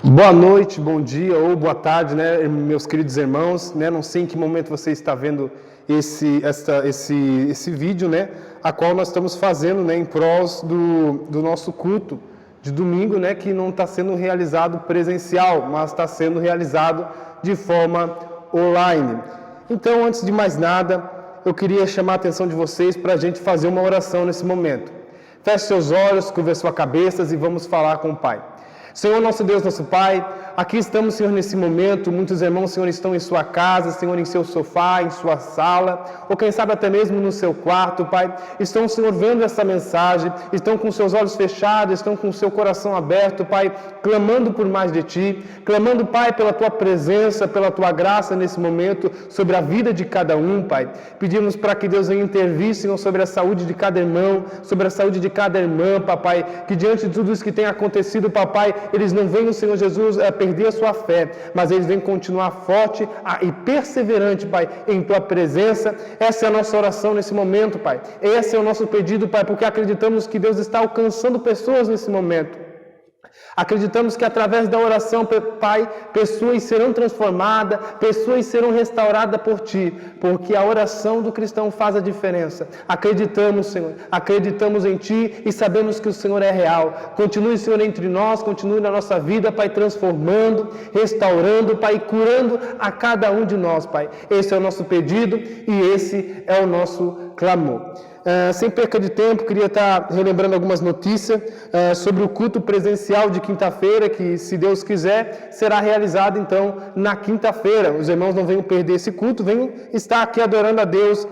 Boa noite, bom dia ou boa tarde, né, meus queridos irmãos, né? Não sei em que momento você está vendo esse vídeo, né, a qual nós estamos fazendo, né, em prós do nosso culto de domingo, né, que não está sendo realizado presencial, mas está sendo realizado de forma online. Então, antes de mais nada, eu queria chamar a atenção de vocês para a gente fazer uma oração nesse momento. Feche seus olhos, curva sua cabeça e vamos falar com o Pai. Senhor, nosso Deus, nosso Pai, aqui estamos, Senhor, nesse momento. Muitos irmãos, Senhor, estão em sua casa, Senhor, em seu sofá, em sua sala, ou quem sabe até mesmo no seu quarto, Pai. Estão, Senhor, vendo essa mensagem, estão com seus olhos fechados, estão com o seu coração aberto, Pai, clamando por mais de Ti, clamando, Pai, pela Tua presença, pela Tua graça nesse momento, sobre a vida de cada um, Pai. Pedimos para que Deus venha intervir, Senhor, sobre a saúde de cada irmão, sobre a saúde de cada irmã, Papai, que diante de tudo isso que tem acontecido, Papai, eles não venham, Senhor Jesus, a perder a sua fé, mas eles vêm continuar forte e perseverante, Pai, em Tua presença. Essa é a nossa oração nesse momento, Pai. Esse é o nosso pedido, Pai, porque acreditamos que Deus está alcançando pessoas nesse momento. Acreditamos que através da oração, Pai, pessoas serão transformadas, pessoas serão restauradas por Ti, porque a oração do cristão faz a diferença. Acreditamos, Senhor, acreditamos em Ti e sabemos que o Senhor é real. Continue, Senhor, entre nós, continue na nossa vida, Pai, transformando, restaurando, Pai, curando a cada um de nós, Pai. Esse é o nosso pedido e esse é o nosso clamor. Sem perca de tempo, queria estar relembrando algumas notícias sobre o culto presencial de quinta-feira, que, se Deus quiser, será realizado, então, na quinta-feira. Os irmãos não venham perder esse culto, venham estar aqui adorando a Deus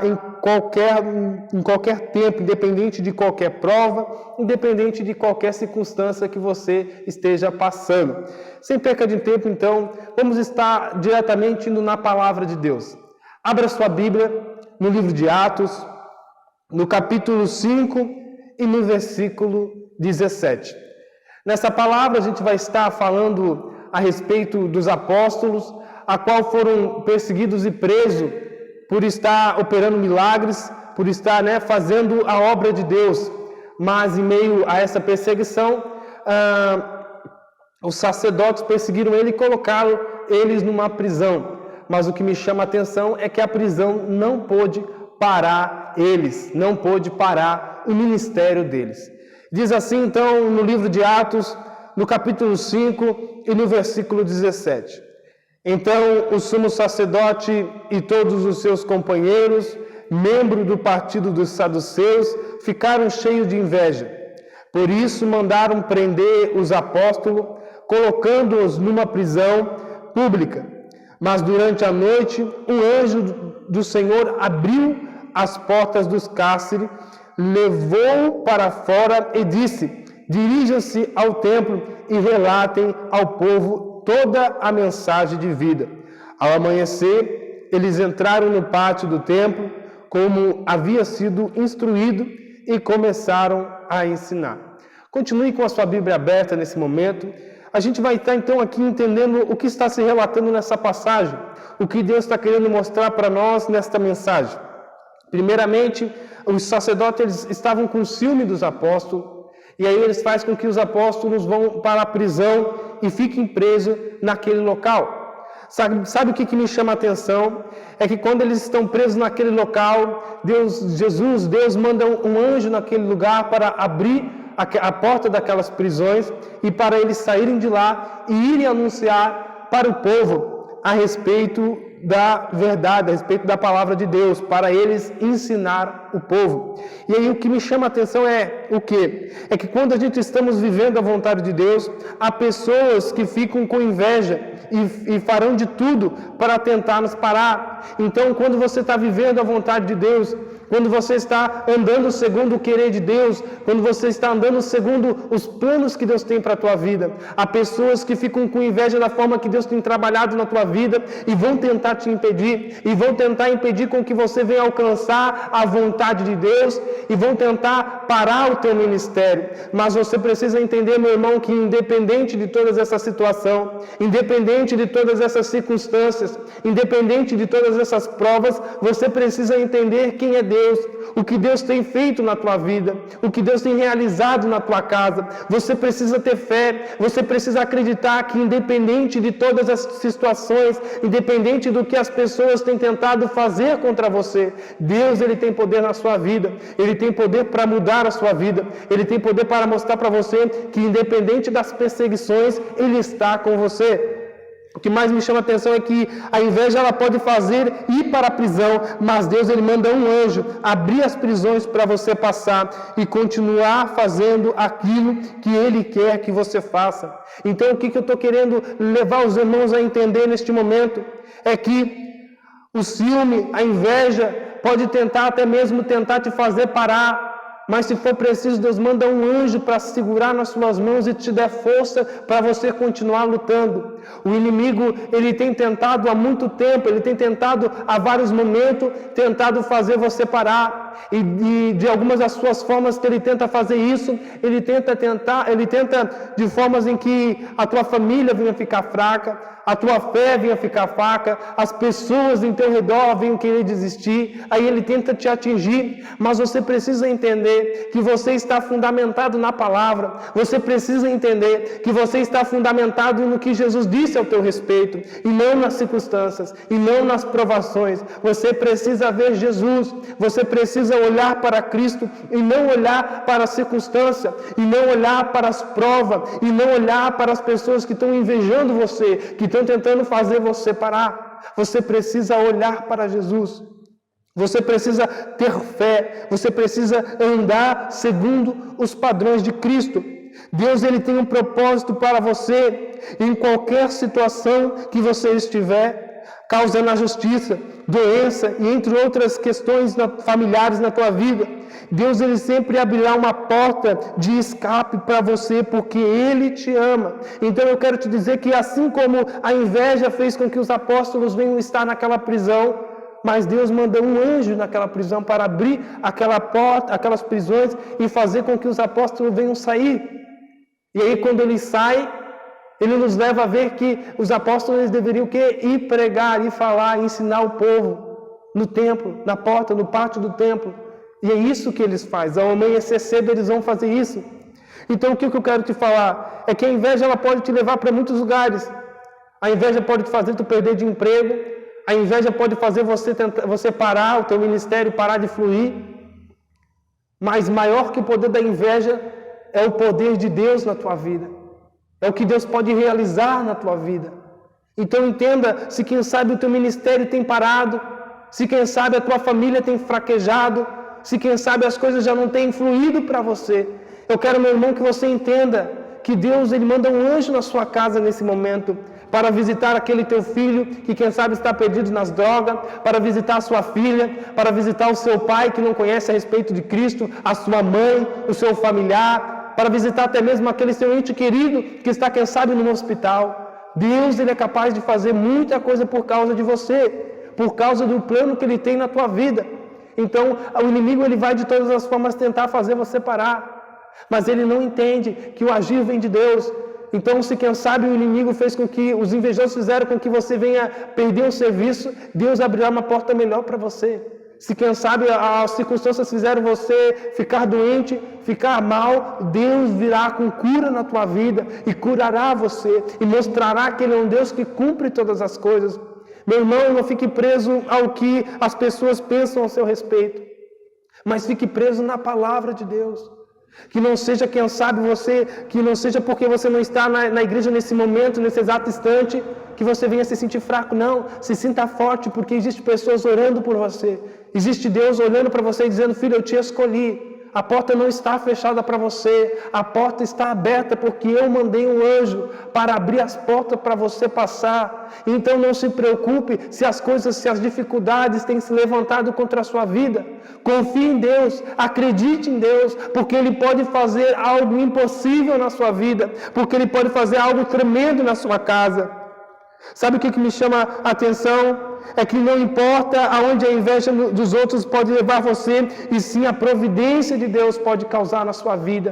em qualquer tempo, independente de qualquer prova, independente de qualquer circunstância que você esteja passando. Sem perca de tempo, então, vamos estar diretamente indo na Palavra de Deus. Abra sua Bíblia no livro de Atos, no capítulo 5 e no versículo 17. Nessa palavra a gente vai estar falando a respeito dos apóstolos, a qual foram perseguidos e presos por estar operando milagres, por estar, fazendo a obra de Deus. Mas em meio a essa perseguição, os sacerdotes perseguiram ele e colocaram eles numa prisão. Mas o que me chama a atenção é que a prisão não pôde parar eles, não pôde parar o ministério deles. Diz assim, então, no livro de Atos, no capítulo 5 e no versículo 17. Então, o sumo sacerdote e todos os seus companheiros, membros do partido dos saduceus, ficaram cheios de inveja. Por isso, mandaram prender os apóstolos, colocando-os numa prisão pública. Mas durante a noite, um anjo do Senhor abriu as portas dos cárceres, levou para fora e disse: dirijam-se ao templo e relatem ao povo toda a mensagem de vida. Ao amanhecer, eles entraram no pátio do templo, como havia sido instruído, e começaram a ensinar. Continue com a sua Bíblia aberta nesse momento. A gente vai estar então aqui entendendo o que está se relatando nessa passagem, o que Deus está querendo mostrar para nós nesta mensagem. Primeiramente, os sacerdotes estavam com ciúme dos apóstolos, e aí eles fazem com que os apóstolos vão para a prisão e fiquem presos naquele local. Sabe o que me chama a atenção? É que quando eles estão presos naquele local, Deus manda um anjo naquele lugar para abrir a porta daquelas prisões e para eles saírem de lá e irem anunciar para o povo a respeito da verdade, a respeito da palavra de Deus, para eles ensinar o povo. E aí o que me chama a atenção é o quê? É que quando a gente estamos vivendo a vontade de Deus, há pessoas que ficam com inveja e farão de tudo para tentar nos parar. Então, quando você está vivendo a vontade de Deus, quando você está andando segundo o querer de Deus, quando você está andando segundo os planos que Deus tem para a tua vida, há pessoas que ficam com inveja da forma que Deus tem trabalhado na tua vida e vão tentar te impedir, e vão tentar impedir com que você venha alcançar a vontade de Deus, e vão tentar parar o teu ministério. Mas você precisa entender, meu irmão, que independente de todas essa situação, independente de todas essas circunstâncias, independente de todas essas provas, você precisa entender quem é Deus. Deus, o que Deus tem feito na tua vida, o que Deus tem realizado na tua casa. Você precisa ter fé, você precisa acreditar que independente de todas as situações, independente do que as pessoas têm tentado fazer contra você, Deus, Ele tem poder na sua vida, Ele tem poder para mudar a sua vida, Ele tem poder para mostrar para você que independente das perseguições, Ele está com você. O que mais me chama a atenção é que a inveja ela pode fazer ir para a prisão, mas Deus ele manda um anjo abrir as prisões para você passar e continuar fazendo aquilo que Ele quer que você faça. Então o que eu estou querendo levar os irmãos a entender neste momento é que o ciúme, a inveja pode tentar até mesmo tentar te fazer parar. Mas se for preciso, Deus manda um anjo para segurar nas suas mãos e te dar força para você continuar lutando. O inimigo, ele tem tentado há muito tempo, ele tem tentado há vários momentos, tentado fazer você parar. E de algumas das suas formas que ele tenta fazer isso, ele tenta de formas em que a tua família venha ficar fraca, a tua fé venha ficar fraca, as pessoas em teu redor venham querer desistir, aí ele tenta te atingir, mas você precisa entender que você está fundamentado na palavra, você precisa entender que você está fundamentado no que Jesus disse ao teu respeito, e não nas circunstâncias, e não nas provações. Você precisa ver Jesus, você precisa olhar para Cristo, e não olhar para a circunstância, e não olhar para as provas, e não olhar para as pessoas que estão invejando você, que estão tentando fazer você parar. Você precisa olhar para Jesus. Você precisa ter fé. Você precisa andar segundo os padrões de Cristo. Deus ele tem um propósito para você em qualquer situação que você estiver, causando a justiça, doença e entre outras questões familiares na tua vida. Deus ele sempre abrirá uma porta de escape para você, porque Ele te ama. Então eu quero te dizer que assim como a inveja fez com que os apóstolos venham estar naquela prisão, mas Deus mandou um anjo naquela prisão para abrir aquela porta, aquelas prisões e fazer com que os apóstolos venham sair. E aí quando eles saem, Ele nos leva a ver que os apóstolos eles deveriam ir pregar, ir falar, ensinar o povo no templo, na porta, no pátio do templo. E é isso que eles fazem. Ao amanhecer cedo eles vão fazer isso. Então o que eu quero te falar é que a inveja ela pode te levar para muitos lugares. A inveja pode te fazer tu perder de emprego. A inveja pode fazer você parar, o teu ministério parar de fluir. Mas maior que o poder da inveja é o poder de Deus na tua vida. É o que Deus pode realizar na tua vida. Então entenda, se quem sabe o teu ministério tem parado, se quem sabe a tua família tem fraquejado, se quem sabe as coisas já não têm fluído para você, eu quero, meu irmão, que você entenda que Deus ele manda um anjo na sua casa nesse momento, para visitar aquele teu filho que quem sabe está perdido nas drogas, para visitar a sua filha, para visitar o seu pai que não conhece a respeito de Cristo, a sua mãe, o seu familiar, para visitar até mesmo aquele seu ente querido que está, quem sabe, no hospital. Deus ele é capaz de fazer muita coisa por causa de você, por causa do plano que Ele tem na tua vida. Então, o inimigo ele vai de todas as formas tentar fazer você parar, mas ele não entende que o agir vem de Deus. Então, se quem sabe o inimigo fez com que os invejosos fizeram com que você venha perder o serviço, Deus abrirá uma porta melhor para você. Se quem sabe as circunstâncias fizeram você ficar doente, ficar mal, Deus virá com cura na tua vida e curará você e mostrará que Ele é um Deus que cumpre todas as coisas. Meu irmão, não fique preso ao que as pessoas pensam ao seu respeito, mas fique preso na palavra de Deus. Que não seja, quem sabe, que não seja porque você não está na igreja nesse momento, nesse exato instante, que você venha se sentir fraco. Não, se sinta forte, porque existem pessoas orando por você. Existe Deus olhando para você e dizendo: filho, eu te escolhi. A porta não está fechada para você, a porta está aberta porque eu mandei um anjo para abrir as portas para você passar. Então não se preocupe se as dificuldades têm se levantado contra a sua vida. Confie em Deus, acredite em Deus, porque Ele pode fazer algo impossível na sua vida, porque Ele pode fazer algo tremendo na sua casa. Sabe o que me chama a atenção? É que não importa aonde a inveja dos outros pode levar você, e sim a providência de Deus pode causar na sua vida.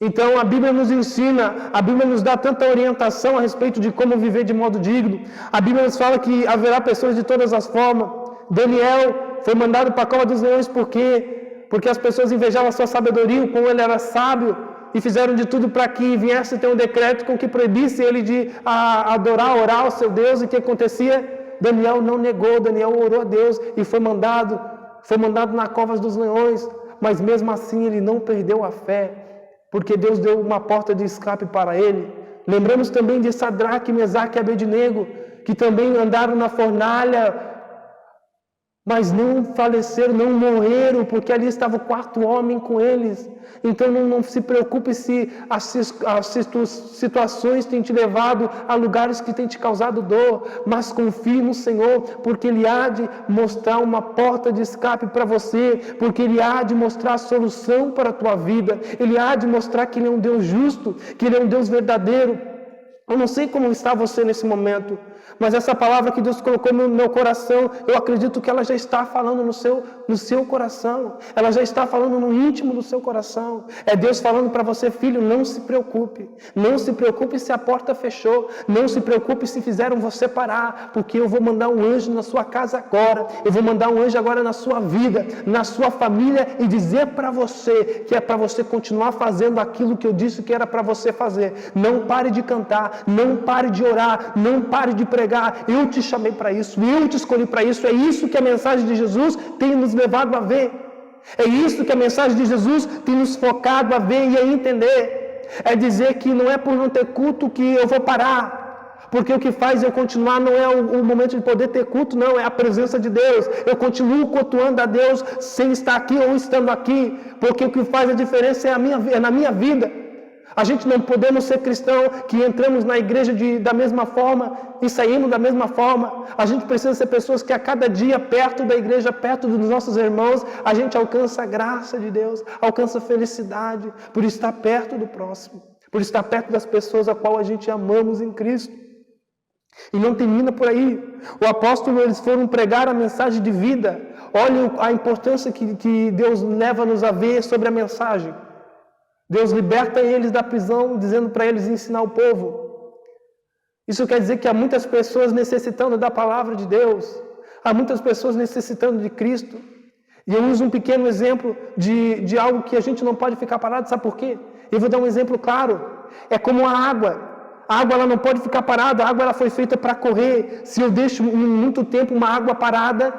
Então a Bíblia nos ensina, a Bíblia nos dá tanta orientação a respeito de como viver de modo digno. A Bíblia nos fala que haverá pessoas de todas as formas. Daniel, foi mandado para a cova dos leões porque as pessoas invejavam a sua sabedoria, como ele era sábio, e fizeram de tudo para que viesse ter um decreto com que proibisse ele de adorar, orar ao seu Deus. E o que acontecia? Daniel não negou, Daniel orou a Deus e foi mandado na cova dos leões. Mas mesmo assim ele não perdeu a fé, porque Deus deu uma porta de escape para ele. Lembramos também de Sadraque, Mesaque e Abednego, que também andaram na fornalha, mas não faleceram, não morreram, porque ali estava o quarto homem com eles. Então não se preocupe se as situações têm te levado a lugares que têm te causado dor, mas confie no Senhor, porque Ele há de mostrar uma porta de escape para você, porque Ele há de mostrar a solução para a tua vida, Ele há de mostrar que Ele é um Deus justo, que Ele é um Deus verdadeiro. Eu não sei como está você nesse momento, mas essa palavra que Deus colocou no meu coração, eu acredito que ela já está falando no seu coração. Ela já está falando no íntimo do seu coração. É Deus falando para você, filho, não se preocupe. Não se preocupe se a porta fechou. Não se preocupe se fizeram você parar, porque eu vou mandar um anjo na sua casa agora. Eu vou mandar um anjo agora na sua vida, na sua família, e dizer para você que é para você continuar fazendo aquilo que eu disse que era para você fazer. Não pare de cantar, não pare de orar, não pare de pregar. Eu te chamei para isso, eu te escolhi para isso. É isso que a mensagem de Jesus tem nos levado a ver. É isso que a mensagem de Jesus tem nos focado a ver e a entender. É dizer que não é por não ter culto que eu vou parar, porque o que faz eu continuar não é o momento de poder ter culto, não, é a presença de Deus. Eu continuo cultuando a Deus sem estar aqui ou estando aqui, porque o que faz a diferença é na minha vida. A gente não podemos ser cristão que entramos na igreja da mesma forma e saímos da mesma forma. A gente precisa ser pessoas que a cada dia, perto da igreja, perto dos nossos irmãos, a gente alcança a graça de Deus, alcança a felicidade, por estar perto do próximo, por estar perto das pessoas a qual a gente amamos em Cristo. E não termina por aí. O apóstolo, eles foram pregar a mensagem de vida. Olha a importância que Deus leva-nos a ver sobre a mensagem. Deus liberta eles da prisão, dizendo para eles ensinar o povo. Isso quer dizer que há muitas pessoas necessitando da palavra de Deus. Há muitas pessoas necessitando de Cristo. E eu uso um pequeno exemplo de algo que a gente não pode ficar parado. Sabe por quê? Eu vou dar um exemplo claro. É como a água. A água ela não pode ficar parada. A água ela foi feita para correr. Se eu deixo muito tempo uma água parada,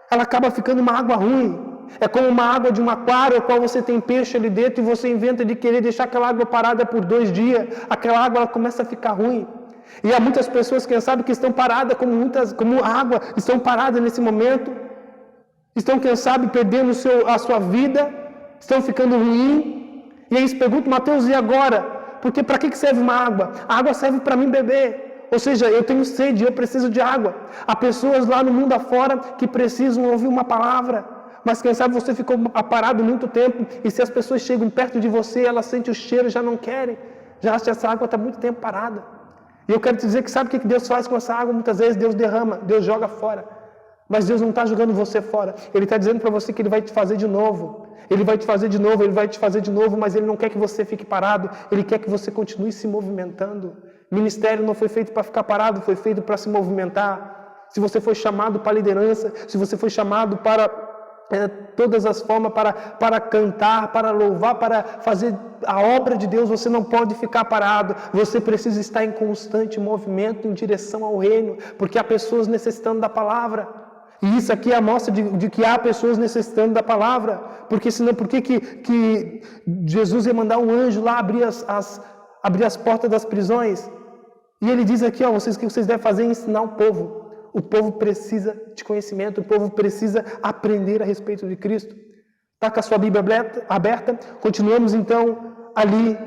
ela acaba ficando uma água ruim. É como uma água de um aquário, ao qual você tem peixe ali dentro e você inventa de querer deixar aquela água parada por 2 dias. Aquela água ela começa a ficar ruim. E há muitas pessoas, quem sabe, que estão paradas como água, estão paradas nesse momento. Estão, quem sabe, perdendo a sua vida, estão ficando ruim. E aí eles perguntam, Mateus, e agora? Porque para que serve uma água? A água serve para mim beber. Ou seja, eu tenho sede, eu preciso de água. Há pessoas lá no mundo afora que precisam ouvir uma palavra. Mas quem sabe você ficou parado muito tempo e se as pessoas chegam perto de você, elas sentem o cheiro e já não querem. Já acham que essa água está muito tempo parada. E eu quero te dizer que sabe o que Deus faz com essa água? Muitas vezes Deus derrama, Deus joga fora. Mas Deus não está jogando você fora. Ele está dizendo para você que Ele vai te fazer de novo. Ele vai te fazer de novo, Ele vai te fazer de novo, mas Ele não quer que você fique parado. Ele quer que você continue se movimentando. Ministério não foi feito para ficar parado, foi feito para se movimentar. Se você foi chamado para liderança, se você foi chamado para todas as formas, para cantar, para louvar, para fazer a obra de Deus, você não pode ficar parado. Você precisa estar em constante movimento em direção ao reino, porque há pessoas necessitando da palavra. E isso aqui é a mostra de que há pessoas necessitando da palavra. Porque senão, por que Jesus ia mandar um anjo lá abrir as portas das prisões? E ele diz aqui, o que vocês devem fazer é ensinar o povo. O povo precisa de conhecimento, o povo precisa aprender a respeito de Cristo. Está com a sua Bíblia aberta? Continuamos então ali,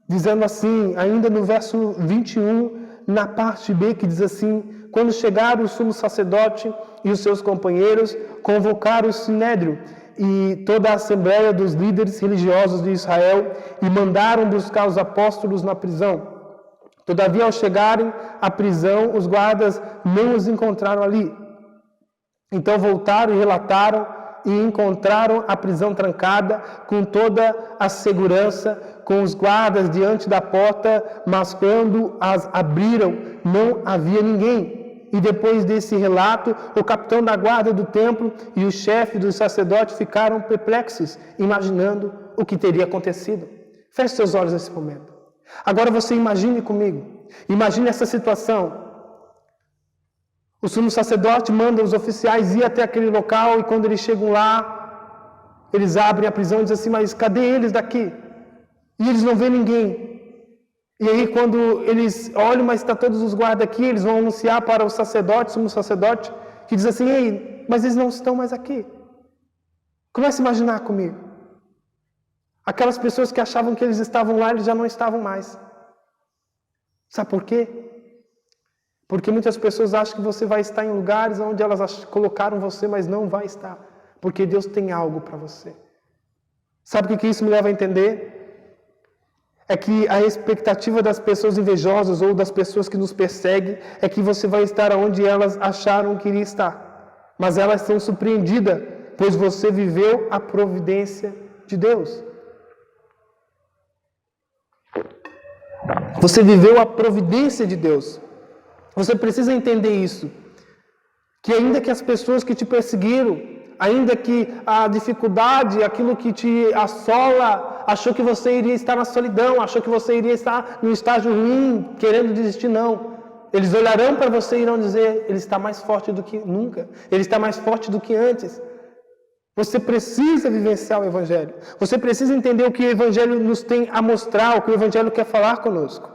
dizendo assim, ainda no verso 21, na parte B, que diz assim: quando chegaram o sumo sacerdote e os seus companheiros, convocaram o sinédrio e toda a assembleia dos líderes religiosos de Israel e mandaram buscar os apóstolos na prisão. Todavia, ao chegarem à prisão, os guardas não os encontraram ali. Então voltaram e relataram e encontraram a prisão trancada com toda a segurança, com os guardas diante da porta, mas quando as abriram, não havia ninguém. E depois desse relato, o capitão da guarda do templo e o chefe dos sacerdotes ficaram perplexos, imaginando o que teria acontecido. Feche seus olhos nesse momento. Agora você imagine comigo. Imagine essa situação. O sumo sacerdote manda os oficiais ir até aquele local e quando eles chegam lá, eles abrem a prisão e dizem assim, mas cadê eles daqui? E eles não vêem ninguém. E aí quando eles olham, mas está todos os guardas aqui, eles vão anunciar para o sacerdote, sumo sacerdote, que diz assim, ei, mas eles não estão mais aqui. Comece a imaginar comigo. Aquelas pessoas que achavam que eles estavam lá, eles já não estavam mais. Sabe por quê? Porque muitas pessoas acham que você vai estar em lugares onde elas colocaram você, mas não vai estar. Porque Deus tem algo para você. Sabe o que isso me leva a entender? É que a expectativa das pessoas invejosas ou das pessoas que nos perseguem é que você vai estar onde elas acharam que iria estar. Mas elas são surpreendidas, pois você viveu a providência de Deus. Você viveu a providência de Deus. Você precisa entender isso. Que ainda que as pessoas que te perseguiram, ainda que a dificuldade, aquilo que te assola, achou que você iria estar na solidão, achou que você iria estar num estágio ruim, querendo desistir, não. Eles olharão para você e irão dizer, ele está mais forte do que nunca, ele está mais forte do que antes. Você precisa vivenciar o Evangelho. Você precisa entender o que o Evangelho nos tem a mostrar, o que o Evangelho quer falar conosco.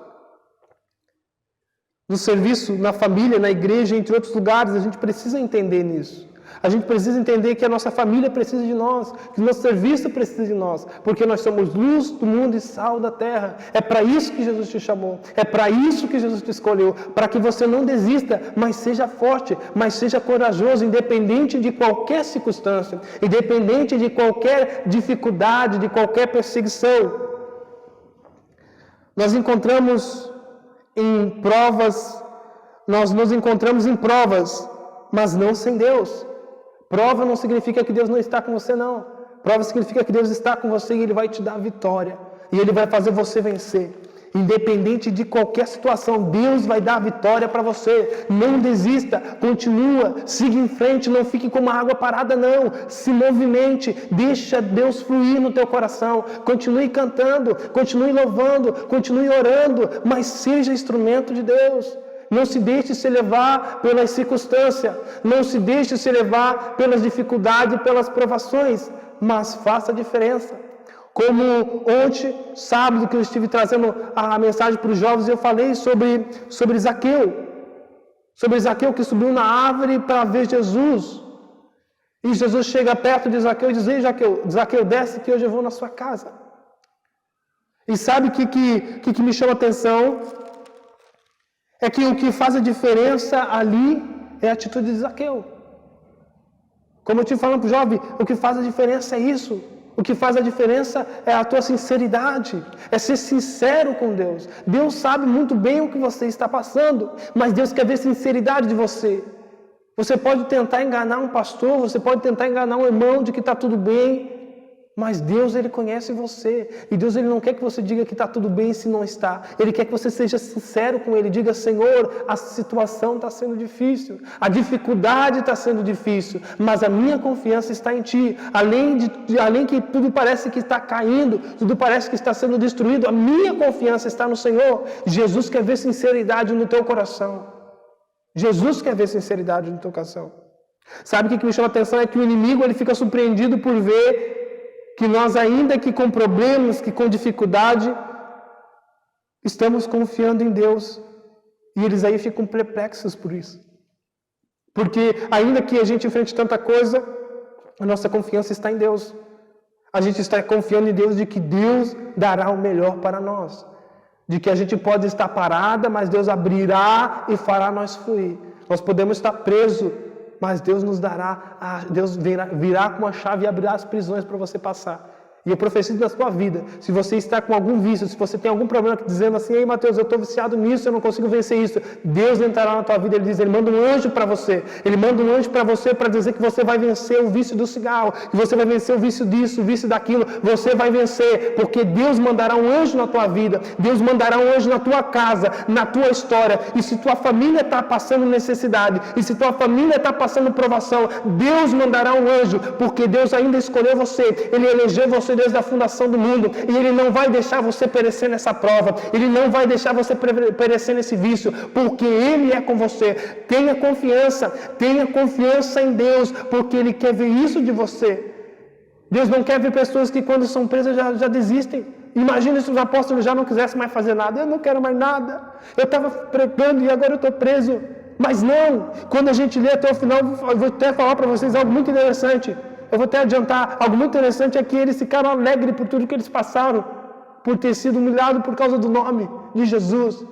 No serviço, na família, na igreja, entre outros lugares, a gente precisa entender nisso. A gente precisa entender que a nossa família precisa de nós, que o nosso serviço precisa de nós, porque nós somos luz do mundo e sal da terra. É para isso que Jesus te chamou, é para isso que Jesus te escolheu, para que você não desista, mas seja forte, mas seja corajoso, independente de qualquer circunstância, independente de qualquer dificuldade, de qualquer perseguição. Nós encontramos em provas, nós nos encontramos em provas, mas não sem Deus. Prova não significa que Deus não está com você, não. Prova significa que Deus está com você e Ele vai te dar vitória. E Ele vai fazer você vencer. Independente de qualquer situação, Deus vai dar vitória para você. Não desista, continua, siga em frente, não fique como uma água parada, não. Se movimente, deixa Deus fluir no teu coração. Continue cantando, continue louvando, continue orando, mas seja instrumento de Deus. Não se deixe se levar pelas circunstâncias, não se deixe se levar pelas dificuldades, pelas provações, mas faça a diferença. Como ontem, sábado, que eu estive trazendo a mensagem para os jovens, eu falei sobre Zaqueu. Sobre Zaqueu que subiu na árvore para ver Jesus. E Jesus chega perto de Zaqueu e diz, ei Zaqueu, desce que hoje eu vou na sua casa. E sabe o que me chama a atenção? É que o que faz a diferença ali é a atitude de Zaqueu. Como eu estive falando para o jovem, o que faz a diferença é isso. O que faz a diferença é a tua sinceridade, é ser sincero com Deus. Deus sabe muito bem o que você está passando, mas Deus quer ver sinceridade de você. Você pode tentar enganar um pastor, você pode tentar enganar um irmão de que está tudo bem, mas Deus, Ele conhece você. E Deus, Ele não quer que você diga que está tudo bem se não está. Ele quer que você seja sincero com Ele. Diga, Senhor, a situação está sendo difícil. A dificuldade está sendo difícil. Mas a minha confiança está em Ti. Além que tudo parece que está caindo, tudo parece que está sendo destruído, a minha confiança está no Senhor. Jesus quer ver sinceridade no teu coração. Jesus quer ver sinceridade no teu coração. Sabe o que me chama a atenção? É que o inimigo ele fica surpreendido por ver que nós, ainda que com problemas, que com dificuldade, estamos confiando em Deus. E eles aí ficam perplexos por isso. Porque ainda que a gente enfrente tanta coisa, a nossa confiança está em Deus. A gente está confiando em Deus de que Deus dará o melhor para nós. De que a gente pode estar parada, mas Deus abrirá e fará nós fluir. Nós podemos estar presos, mas Deus nos dará, Deus virá com a chave e abrirá as prisões para você passar. E eu profetizo na sua vida, se você está com algum vício, se você tem algum problema dizendo assim, ei Mateus, eu estou viciado nisso, eu não consigo vencer isso, Deus entrará na tua vida, Ele manda um anjo para você, Ele manda um anjo para você para dizer que você vai vencer o vício do cigarro, que você vai vencer o vício disso, o vício daquilo, você vai vencer, porque Deus mandará um anjo na tua vida, Deus mandará um anjo na tua casa, na tua história, e se tua família está passando necessidade, e se tua família está passando provação, Deus mandará um anjo, porque Deus ainda escolheu você, Ele elegeu você desde a fundação do mundo, e Ele não vai deixar você perecer nessa prova, Ele não vai deixar você perecer nesse vício, porque Ele é com você. Tenha confiança em Deus, porque Ele quer ver isso de você. Deus não quer ver pessoas que quando são presas já desistem. Imagina se os apóstolos já não quisessem mais fazer nada. Eu não quero mais nada. Eu estava pregando e agora eu estou preso. Mas não, quando a gente lê até o final, eu vou até falar para vocês algo muito interessante. Eu vou até adiantar, algo muito interessante é que eles ficaram alegres por tudo que eles passaram, por ter sido humilhado por causa do nome de Jesus.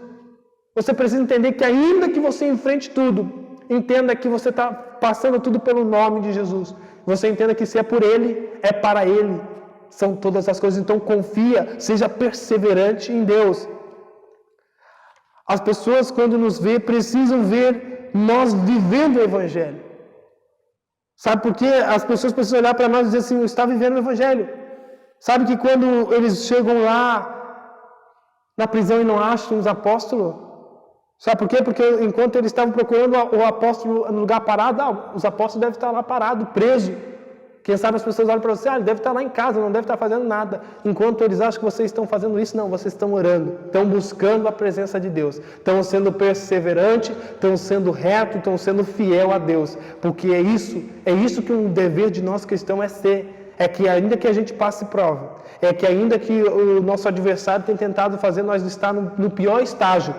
Você precisa entender que ainda que você enfrente tudo, entenda que você está passando tudo pelo nome de Jesus. Você entenda que se é por Ele, é para Ele. São todas as coisas, então confia, seja perseverante em Deus. As pessoas quando nos vê, precisam ver nós vivendo o Evangelho. Sabe por quê? As pessoas precisam olhar para nós e dizer assim, está vivendo o Evangelho. Sabe que quando eles chegam lá na prisão e não acham os apóstolos, sabe por quê? Porque enquanto eles estavam procurando o apóstolo no lugar parado, os apóstolos devem estar lá parados, presos. Quem sabe as pessoas olham para você, ele deve estar lá em casa, não deve estar fazendo nada. Enquanto eles acham que vocês estão fazendo isso, não, vocês estão orando, estão buscando a presença de Deus, estão sendo perseverantes, estão sendo retos, estão sendo fiel a Deus. Porque é isso que um dever de nós cristãos é ser. É que ainda que a gente passe prova, é que ainda que o nosso adversário tenha tentado fazer nós estar no pior estágio,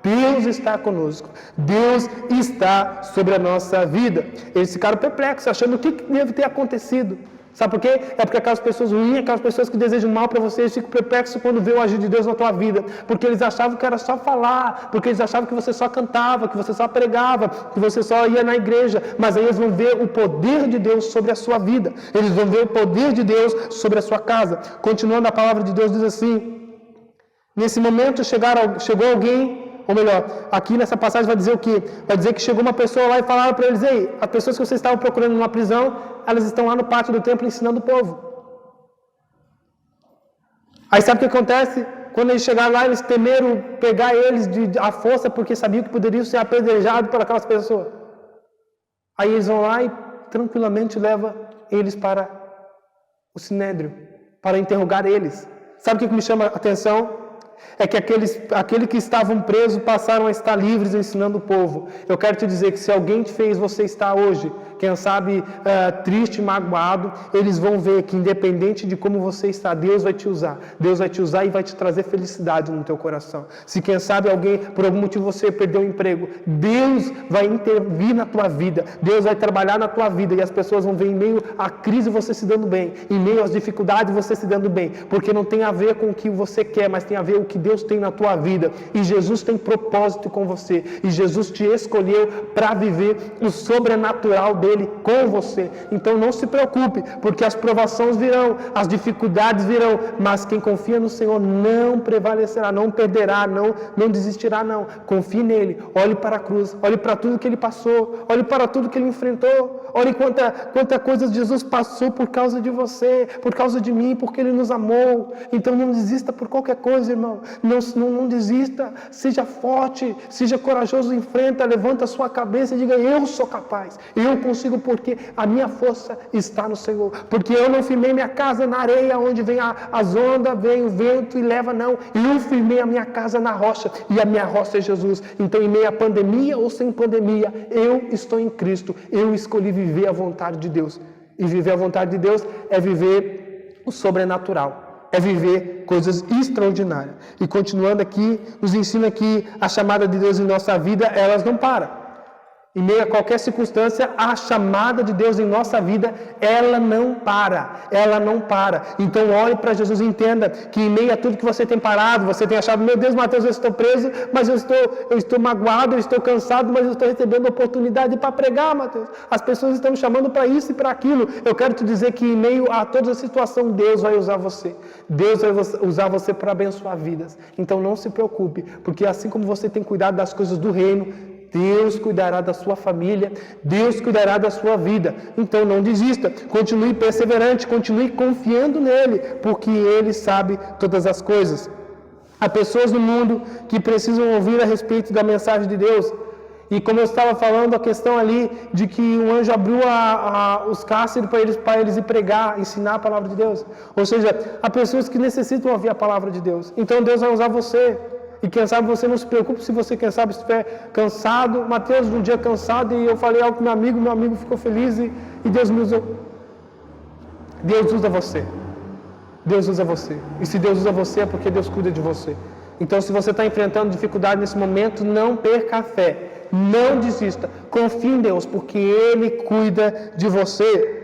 Deus está conosco, Deus está sobre a nossa vida. Eles ficaram perplexos, achando o que deve ter acontecido. Sabe por quê? É porque aquelas pessoas ruins, aquelas pessoas que desejam mal para você, eles ficam perplexos quando vê o agir de Deus na tua vida, porque eles achavam que era só falar, porque eles achavam que você só cantava, que você só pregava, que você só ia na igreja, mas aí eles vão ver o poder de Deus sobre a sua vida, eles vão ver o poder de Deus sobre a sua casa. Continuando, a palavra de Deus diz assim, nesse momento chegou alguém, ou melhor, aqui nessa passagem vai dizer o quê? Vai dizer que chegou uma pessoa lá e falaram para eles, ei, as pessoas que vocês estavam procurando numa prisão, elas estão lá no pátio do templo ensinando o povo. Aí sabe o que acontece? Quando eles chegaram lá, eles temeram pegar eles à força, porque sabiam que poderiam ser apedrejados por aquelas pessoas. Aí eles vão lá e tranquilamente levam eles para o sinédrio, para interrogar eles. Sabe o que me chama a atenção? É que aqueles que estavam presos passaram a estar livres ensinando o povo. Eu quero te dizer que se alguém fez você estar hoje, quem sabe triste, magoado, eles vão ver que independente de como você está, Deus vai te usar. Deus vai te usar e vai te trazer felicidade no teu coração. Se quem sabe alguém, por algum motivo você perdeu o emprego, Deus vai intervir na tua vida. Deus vai trabalhar na tua vida e as pessoas vão ver em meio à crise você se dando bem, em meio às dificuldades você se dando bem, porque não tem a ver com o que você quer, mas tem a ver com o que Deus tem na tua vida. E Jesus tem propósito com você. E Jesus te escolheu para viver o sobrenatural dele com você. Então não se preocupe, porque as provações virão, as dificuldades virão, mas quem confia no Senhor não prevalecerá, não perderá, não desistirá, não. Confie nele, olhe para a cruz, olhe para tudo que ele passou, olhe para tudo que ele enfrentou, olhe quanta coisa Jesus passou por causa de você, por causa de mim, porque ele nos amou. Então não desista por qualquer coisa, irmão. Não desista, seja forte, seja corajoso, enfrenta, levanta a sua cabeça e diga, eu sou capaz, eu consigo, porque a minha força está no Senhor, porque eu não firmei minha casa na areia, onde vem as ondas, vem o vento e leva, não, eu firmei a minha casa na rocha, e a minha rocha é Jesus. Então em meio à pandemia ou sem pandemia, eu estou em Cristo, eu escolhi viver a vontade de Deus, e viver a vontade de Deus é viver o sobrenatural, é viver coisas extraordinárias. E continuando aqui, nos ensina que a chamada de Deus em nossa vida, elas não param. Em meio a qualquer circunstância, a chamada de Deus em nossa vida, ela não para. Ela não para. Então, olhe para Jesus e entenda que em meio a tudo que você tem parado, você tem achado, meu Deus, Mateus, eu estou preso, mas eu estou magoado, eu estou cansado, mas eu estou recebendo oportunidade para pregar, Mateus. As pessoas estão me chamando para isso e para aquilo. Eu quero te dizer que em meio a toda a situação, Deus vai usar você. Deus vai usar você para abençoar vidas. Então, não se preocupe, porque assim como você tem cuidado das coisas do reino, Deus cuidará da sua família, Deus cuidará da sua vida. Então não desista, continue perseverante, continue confiando nele, porque ele sabe todas as coisas. Há pessoas no mundo que precisam ouvir a respeito da mensagem de Deus. E como eu estava falando, a questão ali de que o anjo abriu os cárceres para eles ir pregar, ensinar a palavra de Deus. Ou seja, há pessoas que necessitam ouvir a palavra de Deus. Então Deus vai usar você. E quem sabe você não se preocupe se você, quem sabe, estiver cansado. Mateus, um dia cansado, e eu falei algo com meu amigo ficou feliz e Deus me usou. Deus usa você. Deus usa você. E se Deus usa você é porque Deus cuida de você. Então, se você está enfrentando dificuldade nesse momento, não perca a fé. Não desista. Confie em Deus, porque Ele cuida de você.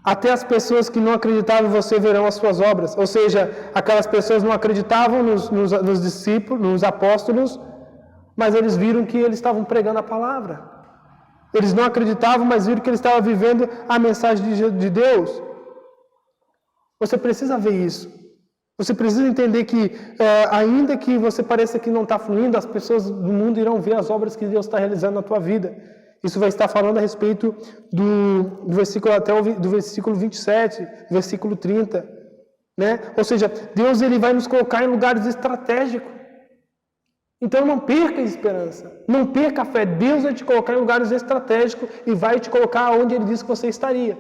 Até as pessoas que não acreditavam em você verão as suas obras. Ou seja, aquelas pessoas não acreditavam nos discípulos, nos apóstolos, mas eles viram que eles estavam pregando a palavra. Eles não acreditavam, mas viram que eles estavam vivendo a mensagem de Deus. Você precisa ver isso. Você precisa entender que, ainda que você pareça que não está fluindo, as pessoas do mundo irão ver as obras que Deus está realizando na tua vida. Isso vai estar falando a respeito do versículo até do versículo 27, do versículo 30, né? Ou seja, Deus ele vai nos colocar em lugares estratégicos. Então não perca a esperança, não perca a fé. Deus vai te colocar em lugares estratégicos e vai te colocar onde Ele disse que você estaria.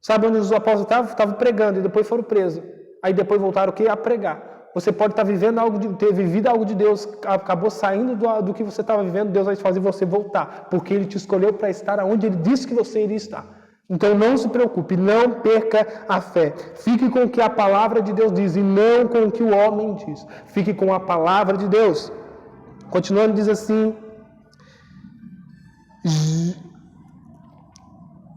Sabe onde os apóstolos estavam pregando e depois foram presos. Aí depois voltaram o quê? A pregar. Você pode estar vivendo ter vivido algo de Deus, acabou saindo do que você estava vivendo, Deus vai fazer você voltar, porque Ele te escolheu para estar onde Ele disse que você iria estar. Então não se preocupe, não perca a fé. Fique com o que a palavra de Deus diz e não com o que o homem diz. Fique com a palavra de Deus. Continuando, diz assim: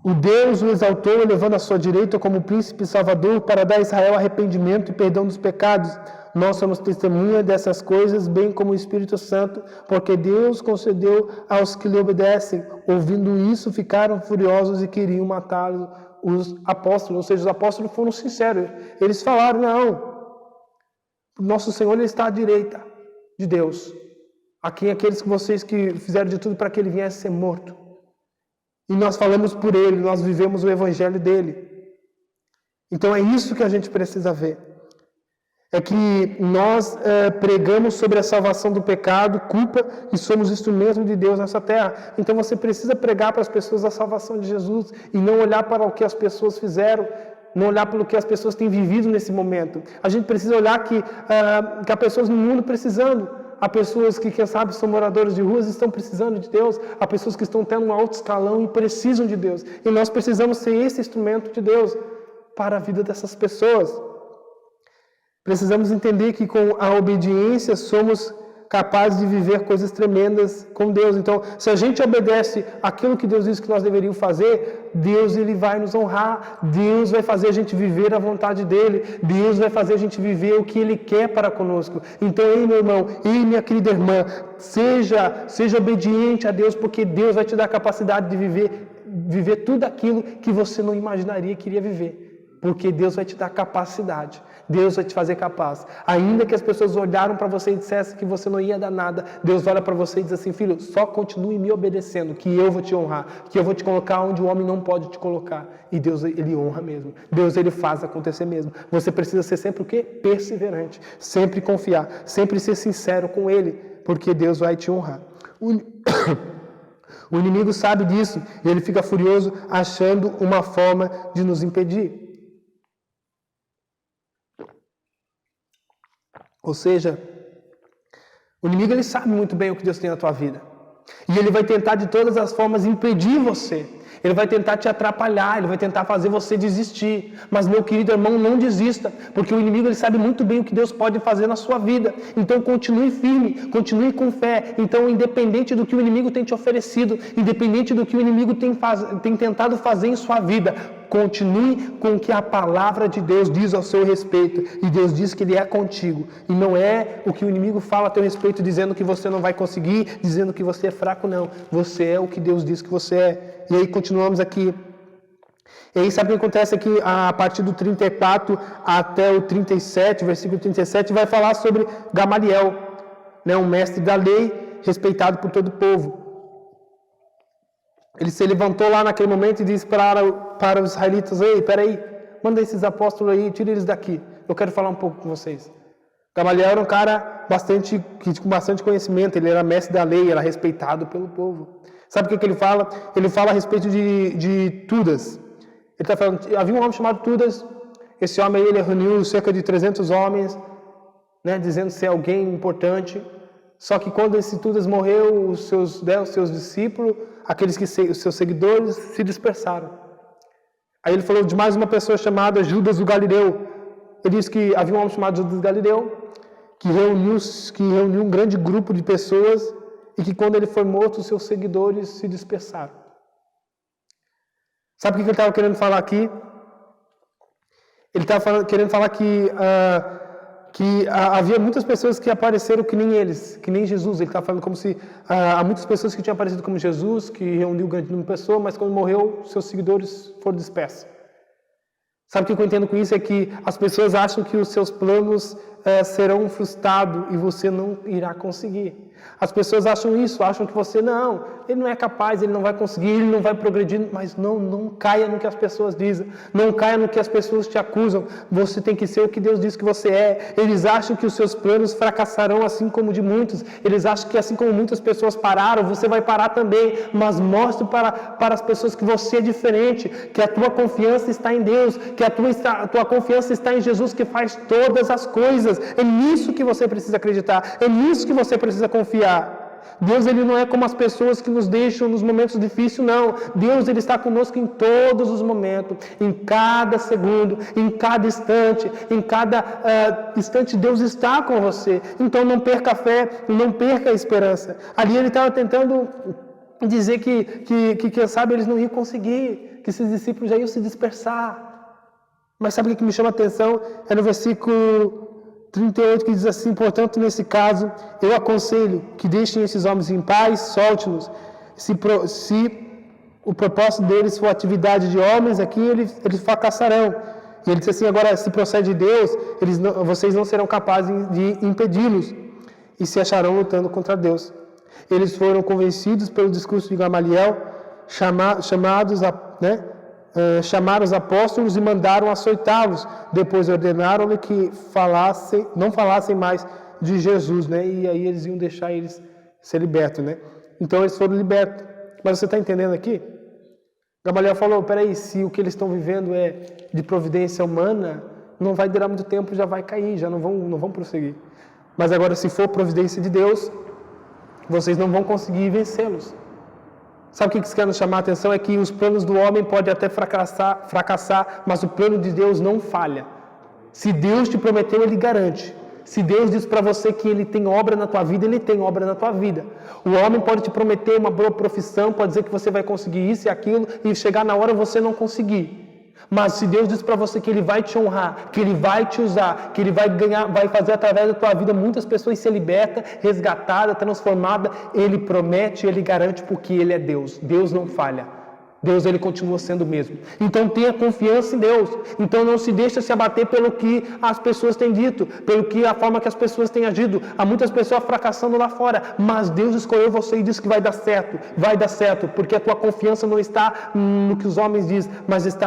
o Deus o exaltou, elevando à sua direita como príncipe salvador para dar a Israel arrependimento e perdão dos pecados. Nós somos testemunha dessas coisas, bem como o Espírito Santo, porque Deus concedeu aos que lhe obedecem. Ouvindo isso, ficaram furiosos e queriam matá-lo, os apóstolos. Ou seja, os apóstolos foram sinceros. Eles falaram, não, nosso Senhor ele está à direita de Deus. Aqui aqueles que vocês que fizeram de tudo para que ele viesse ser morto. E nós falamos por ele, nós vivemos o evangelho dele. Então é isso que a gente precisa ver. É que nós pregamos sobre a salvação do pecado, culpa, e somos instrumentos de Deus nessa terra. Então você precisa pregar para as pessoas a salvação de Jesus e não olhar para o que as pessoas fizeram, não olhar para o que as pessoas têm vivido nesse momento. A gente precisa olhar que há pessoas no mundo precisando. Há pessoas que, quem sabe, são moradores de ruas e estão precisando de Deus. Há pessoas que estão tendo um alto escalão e precisam de Deus. E nós precisamos ser esse instrumento de Deus para a vida dessas pessoas. Precisamos entender que com a obediência somos capazes de viver coisas tremendas com Deus. Então, se a gente obedece aquilo que Deus disse que nós deveríamos fazer, Deus ele vai nos honrar. Deus vai fazer a gente viver a vontade dele. Deus vai fazer a gente viver o que ele quer para conosco. Então, ei, meu irmão, ei, minha querida irmã, seja obediente a Deus, porque Deus vai te dar a capacidade de viver tudo aquilo que você não imaginaria que iria viver. Porque Deus vai te dar capacidade. Deus vai te fazer capaz. Ainda que as pessoas olharam para você e dissessem que você não ia dar nada, Deus olha para você e diz assim, filho, só continue me obedecendo, que eu vou te honrar, que eu vou te colocar onde o homem não pode te colocar. E Deus, ele honra mesmo. Deus, ele faz acontecer mesmo. Você precisa ser sempre o quê? Perseverante. Sempre confiar. Sempre ser sincero com ele, porque Deus vai te honrar. O inimigo sabe disso e ele fica furioso achando uma forma de nos impedir. Ou seja, o inimigo ele sabe muito bem o que Deus tem na tua vida. E ele vai tentar de todas as formas impedir você. Ele vai tentar te atrapalhar, ele vai tentar fazer você desistir. Mas, meu querido irmão, não desista, porque o inimigo ele sabe muito bem o que Deus pode fazer na sua vida. Então, continue firme, continue com fé. Então, independente do que o inimigo tem te oferecido, independente do que o inimigo tem tentado fazer em sua vida, continue com o que a palavra de Deus diz ao seu respeito. E Deus diz que Ele é contigo. E não é o que o inimigo fala a teu respeito, dizendo que você não vai conseguir, dizendo que você é fraco, não. Você é o que Deus diz que você é. E aí continuamos aqui. E aí sabe o que acontece aqui? A partir do 34 até o 37, versículo 37, vai falar sobre Gamaliel, né, um mestre da lei, respeitado por todo o povo. Ele se levantou lá naquele momento e disse para os israelitas: ei, peraí, manda esses apóstolos aí, tira eles daqui. Eu quero falar um pouco com vocês. Gamaliel era um cara com bastante conhecimento, ele era mestre da lei, era respeitado pelo povo. Sabe o que ele fala? Ele fala a respeito de Tudas. Ele está falando, havia um homem chamado Tudas, esse homem aí, ele reuniu cerca de 300 homens, né, dizendo ser alguém importante. Só que quando esse Tudas morreu, os seus discípulos, os seus seguidores, se dispersaram. Aí ele falou de mais uma pessoa chamada Judas o Galileu. Ele disse que havia um homem chamado Judas Galileu, que reuniu um grande grupo de pessoas e que quando ele foi morto, os seus seguidores se dispersaram. Sabe o que ele estava querendo falar aqui? Ele estava querendo falar que havia muitas pessoas que apareceram que nem eles, que nem Jesus. Ele estava falando como se há muitas pessoas que tinham aparecido como Jesus, que reuniu um grande número de pessoas, mas quando morreu, seus seguidores foram dispersos. Sabe o que eu entendo com isso? É que as pessoas acham que os seus planos serão frustrados e você não irá conseguir. As pessoas acham isso, acham que você ele não é capaz, ele não vai conseguir, ele não vai progredir, mas não caia no que as pessoas dizem, não caia no que as pessoas te acusam. Você tem que ser o que Deus diz que você é. Eles acham que os seus planos fracassarão assim como de muitos, eles acham que assim como muitas pessoas pararam, você vai parar também, mas mostre para as pessoas que você é diferente, que a tua confiança está em Deus, que a tua confiança está em Jesus que faz todas as coisas. É nisso que você precisa acreditar, é nisso que você precisa confiar. Deus, ele não é como as pessoas que nos deixam nos momentos difíceis, não. Deus, ele está conosco em todos os momentos, em cada segundo, em cada instante, Deus está com você. Então não perca a fé, não perca a esperança. Ali ele estava tentando dizer que quem sabe eles não iam conseguir, que esses discípulos já iam se dispersar. Mas sabe o que me chama a atenção? É no versículo 38 que diz assim: portanto, nesse caso, eu aconselho que deixem esses homens em paz, solte-nos. Se o propósito deles for atividade de homens, aqui eles fracassarão. E ele disse assim: agora, se procede de Deus, vocês não serão capazes de impedi-los e se acharão lutando contra Deus. Eles foram convencidos pelo discurso de Gamaliel, chamaram os apóstolos e mandaram açoitá-los. Depois ordenaram-lhe que não falassem mais de Jesus, né? E aí eles iam deixar eles ser libertos, né? Então eles foram libertos. Mas você está entendendo aqui? Gamaliel falou: peraí, se o que eles estão vivendo é de providência humana, não vai durar muito tempo, já vai cair, já não vão prosseguir. Mas agora, se for providência de Deus, vocês não vão conseguir vencê-los. Sabe o que isso quer nos chamar a atenção? É que os planos do homem podem até fracassar, mas o plano de Deus não falha. Se Deus te prometeu, Ele garante. Se Deus diz para você que Ele tem obra na tua vida, Ele tem obra na tua vida. O homem pode te prometer uma boa profissão, pode dizer que você vai conseguir isso e aquilo, e chegar na hora você não conseguir. Mas se Deus diz para você que Ele vai te honrar, que Ele vai te usar, que Ele vai fazer através da tua vida muitas pessoas ser libertas, resgatadas, transformadas, Ele promete, Ele garante, porque Ele é Deus. Deus não falha. Deus, Ele continua sendo o mesmo. Então tenha confiança em Deus. Então não se deixe se abater pelo que as pessoas têm dito, a forma que as pessoas têm agido. Há muitas pessoas fracassando lá fora, mas Deus escolheu você e disse que vai dar certo, porque a tua confiança não está no que os homens dizem, mas está no